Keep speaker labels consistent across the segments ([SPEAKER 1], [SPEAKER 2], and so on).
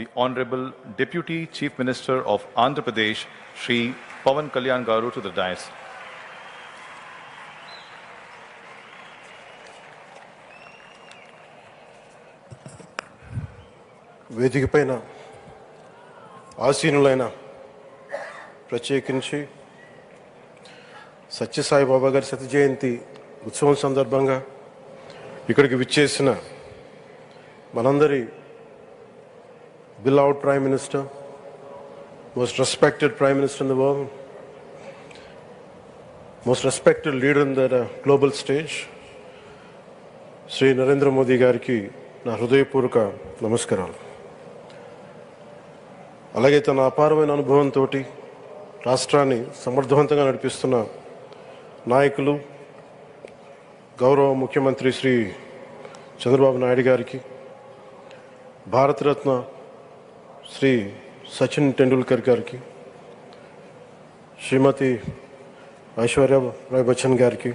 [SPEAKER 1] the Honorable Deputy Chief Minister of Andhra Pradesh, Shri Pawan Kalyan Garu, to the dais.
[SPEAKER 2] వేదిక పైన ఆసీనులైన ప్రత్యేకించి సత్యసాయిబాబా గారి శత జయంతి ఉత్సవం సందర్భంగా ఇక్కడికి విచ్చేసిన మనందరి beloved Prime Minister, most respected Prime Minister in the world, most respected leader in the global stage, Sri Narendra Modi గారికి నా హృదయపూర్వక నమస్కారాలు. అలాగే తన అపారమైన అనుభవంతో రాష్ట్రాన్ని సమర్థవంతంగా నడిపిస్తున్న నాయకులు గౌరవ ముఖ్యమంత్రి శ్రీ చంద్రబాబు నాయుడు గారికి, భారతరత్న శ్రీ సచిన్ టెండూల్కర్ గారికి, శ్రీమతి ఐశ్వర్య రాయ్ బచ్చన్ గారికి,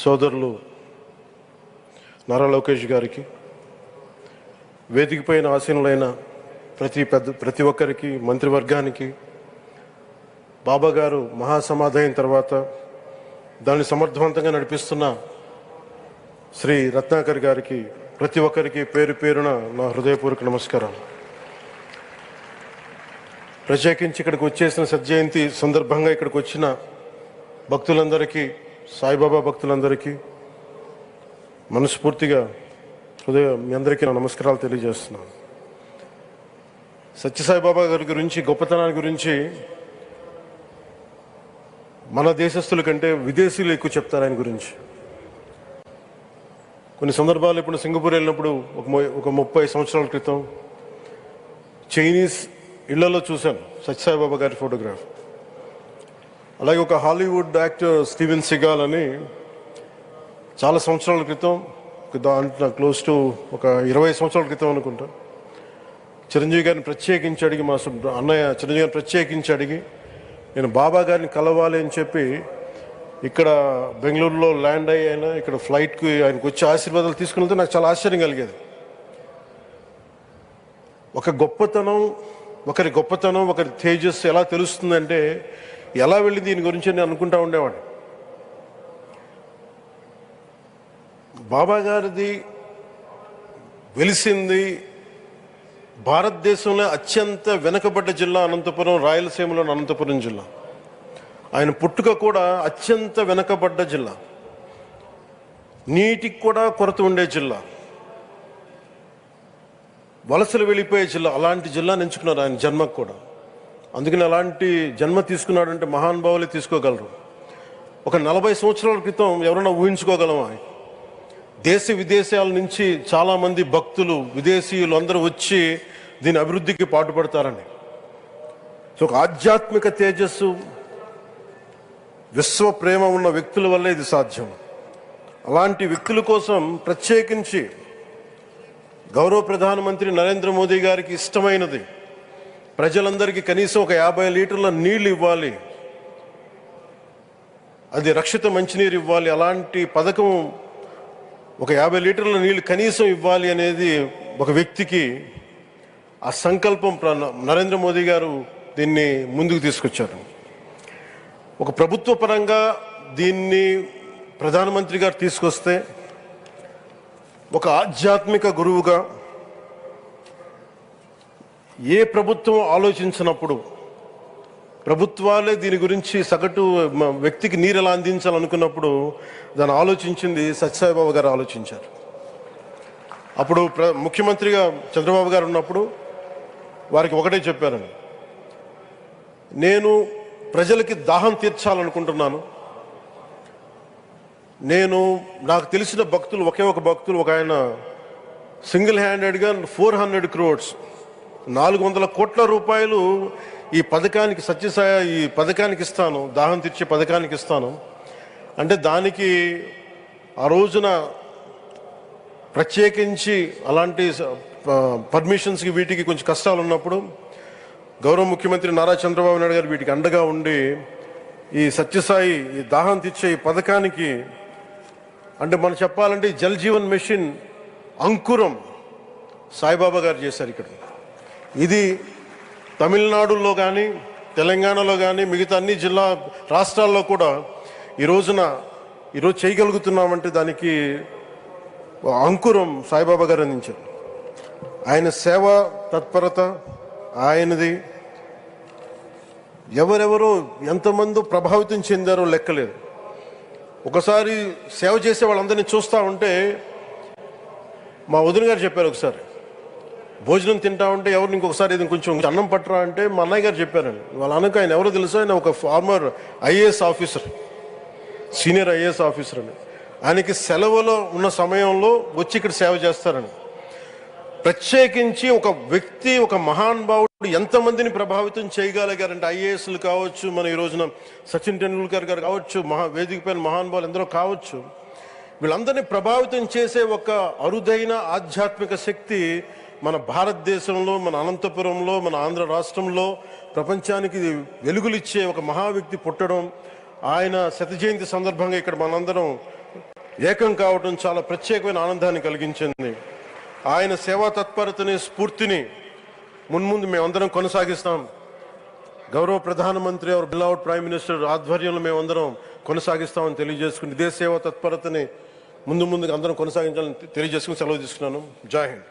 [SPEAKER 2] సోదరులు నారా లోకేష్ గారికి, వేదికపైన ఆసీనులైన ప్రతి ఒక్కరికి, మంత్రివర్గానికి, బాబా గారు మహాసమాధి అయిన తర్వాత దాన్ని సమర్థవంతంగా నడిపిస్తున్న శ్రీ రత్నాకర్ గారికి, ప్రతి ఒక్కరికి పేరు పేరున నా హృదయపూర్వక నమస్కారం. ప్రత్యేకించి ఇక్కడికి వచ్చేసిన సత్యజయంతి సందర్భంగా ఇక్కడికి వచ్చిన భక్తులందరికీ, సాయిబాబా భక్తులందరికీ మనస్ఫూర్తిగా మీ అందరికీ నా నమస్కారాలు తెలియజేస్తున్నాను. సత్యసాయిబాబా గారి గురించి, గొప్పతనాన్ని గురించి మన దేశస్తుల కంటే విదేశీయులు ఎక్కువ చెప్తారు ఆయన గురించి. కొన్ని సందర్భాలు ఇప్పుడు సింగపూర్ వెళ్ళినప్పుడు ఒక 30 సంవత్సరాల క్రితం చైనీస్ ఇళ్లలో చూశాను సత్యసాయిబాబా గారి ఫోటోగ్రాఫ్. అలాగే ఒక హాలీవుడ్ యాక్టర్ స్టీవెన్ సిగాల్ అని చాలా సంవత్సరాల క్రితం, దాంట్లో క్లోజ్ టు ఒక 20 సంవత్సరాల క్రితం అనుకుంటా, చిరంజీవి గారిని ప్రత్యేకించి అడిగి, మా అన్నయ్య చిరంజీవి గారిని ప్రత్యేకించి అడిగి నేను బాబా గారిని కలవాలి అని చెప్పి ఇక్కడ బెంగళూరులో ల్యాండ్ అయినా ఇక్కడ ఫ్లైట్కి ఆయనకు వచ్చి ఆశీర్వాదాలు తీసుకుని నాకు చాలా ఆశ్చర్యం కలిగేది. ఒకరి గొప్పతనం, ఒకరి తేజస్సు ఎలా తెలుస్తుందంటే ఎలా వెళ్ళింది దీని గురించి నేను అనుకుంటా ఉండేవాడిని. బాబా గారిది వెలిసింది భారతదేశంలో అత్యంత వెనుకబడ్డ జిల్లా అనంతపురం, రాయలసీమలోని అనంతపురం జిల్లా. ఆయన పుట్టుక కూడా అత్యంత వెనుకబడ్డ జిల్లా, నీటికి కూడా కొరత ఉండే జిల్లా, వలసలు వెళ్ళిపోయే జిల్లా. అలాంటి జిల్లాని ఎంచుకున్నారు ఆయన జన్మకు కూడా. అందుకని అలాంటి జన్మ తీసుకున్నాడంటే మహానుభావులే తీసుకోగలరు. ఒక 40 సంవత్సరాల క్రితం ఎవరైనా ఊహించుకోగలమా? దేశ విదేశాల నుంచి చాలామంది భక్తులు, విదేశీయులు అందరూ వచ్చి దీని అభివృద్ధికి పాటుపడతారని. సో ఒక ఆధ్యాత్మిక తేజస్సు, విశ్వ ప్రేమ ఉన్న వ్యక్తుల వల్లే ఇది సాధ్యం. అలాంటి వ్యక్తుల కోసం ప్రత్యేకించి గౌరవ ప్రధానమంత్రి నరేంద్ర మోదీ గారికి ఇష్టమైనది ప్రజలందరికీ కనీసం ఒక 50 లీటర్ల నీళ్ళు ఇవ్వాలి, అది రక్షిత మంచినీరు ఇవ్వాలి. అలాంటి పథకం, ఒక 50 లీటర్ల నీళ్ళు కనీసం ఇవ్వాలి అనేది ఒక వ్యక్తికి ఆ సంకల్పం నరేంద్ర మోదీ గారు దీన్ని ముందుకు తీసుకొచ్చారు. ఒక ప్రభుత్వ పరంగా దీన్ని ప్రధానమంత్రి గారు తీసుకొస్తే, ఒక ఆధ్యాత్మిక గురువుగా ఏ ప్రభుత్వం ఆలోచించినప్పుడు, ప్రభుత్వాలే దీని గురించి సగటు వ్యక్తికి నీరు ఎలా అందించాలనుకున్నప్పుడు దాన్ని ఆలోచించింది సత్యసాయిబాబా గారు ఆలోచించారు. అప్పుడు ముఖ్యమంత్రిగా చంద్రబాబు గారు ఉన్నప్పుడు వారికి ఒకటే చెప్పారని, నేను ప్రజలకి దాహం తీర్చాలనుకుంటున్నాను. నాకు తెలిసిన భక్తులు, ఒక భక్తులు, ఒక ఆయన సింగిల్ హ్యాండెడ్గా 400 crores 400 కోట్ల రూపాయలు ఈ పథకానికి, ఈ పథకానికి ఇస్తాను, దాహం తీర్చే పథకానికి ఇస్తాను అంటే, దానికి ఆ రోజున ప్రత్యేకించి అలాంటి పర్మిషన్స్కి వీటికి కొంచెం కష్టాలు ఉన్నప్పుడు గౌరవ ముఖ్యమంత్రి నారా చంద్రబాబు నాయుడు గారు వీటికి అండగా ఉండి ఈ సత్యసాయి, ఈ దాహం తీర్చే ఈ పథకానికి, అంటే మనం చెప్పాలంటే జల్ జీవన్ మిషన్ అంకురం సాయిబాబా గారు చేశారు ఇక్కడ. ఇది తమిళనాడులో కానీ తెలంగాణలో కానీ మిగతా అన్ని రాష్ట్రాల్లో కూడా ఈరోజు చేయగలుగుతున్నామంటే దానికి అంకురం సాయిబాబా గారు అందించారు. ఆయన సేవ తత్పరత, ఆయనది ఎవరెవరో ఎంతమంది ప్రభావితం చెందారో లెక్కలేదు. ఒకసారి సేవ చేసే వాళ్ళందరినీ చూస్తూ ఉంటే మా వదిన గారు చెప్పారు, ఒకసారి భోజనం తింటా ఉంటే ఎవరిని ఇంకొకసారి ఇది కొంచెం అన్నం పట్టరా అంటే మా అన్నయ్య గారు చెప్పారండి. వాళ్ళ అన్నకు ఆయన ఎవరో తెలుసు, ఆయన ఒక farmer IAS officer, senior IAS officer అని. ఆయనకి సెలవులో ఉన్న సమయంలో వచ్చి ఇక్కడ సేవ చేస్తారని. ప్రత్యేకించి ఒక వ్యక్తి, ఒక మహానుభావుడు ఎంతమందిని ప్రభావితం చేయగలిగారంటే, ఐఏఎస్లు కావచ్చు, మన ఈ రోజున సచిన్ టెండూల్కర్ గారు కావచ్చు, వేదిక పైన మహానుభావులు ఎందరో కావచ్చు, వీళ్ళందరినీ ప్రభావితం చేసే ఒక అరుదైన ఆధ్యాత్మిక శక్తి మన భారతదేశంలో, మన అనంతపురంలో, మన ఆంధ్ర రాష్ట్రంలో ప్రపంచానికి వెలుగులిచ్చే ఒక మహా వ్యక్తి పుట్టడం, ఆయన శత జయంతి సందర్భంగా ఇక్కడ మనందరం ఏకం కావడం చాలా ప్రత్యేకమైన ఆనందాన్ని కలిగించింది. ఆయన సేవా తత్పరతని, స్ఫూర్తిని మున్ముందు మేమందరం కొనసాగిస్తాం. గౌరవ ప్రధానమంత్రి ఆర్ బిలౌడ్ ప్రైమ్ మినిస్టర్ ఆధ్వర్యంలో మేమందరం కొనసాగిస్తామని తెలియజేసుకుని, ఇదే సేవా తత్పరతని ముందుగా అందరం కొనసాగించాలని తెలియజేసుకుని సెలవు తీసుకున్నాను. జై హింద్.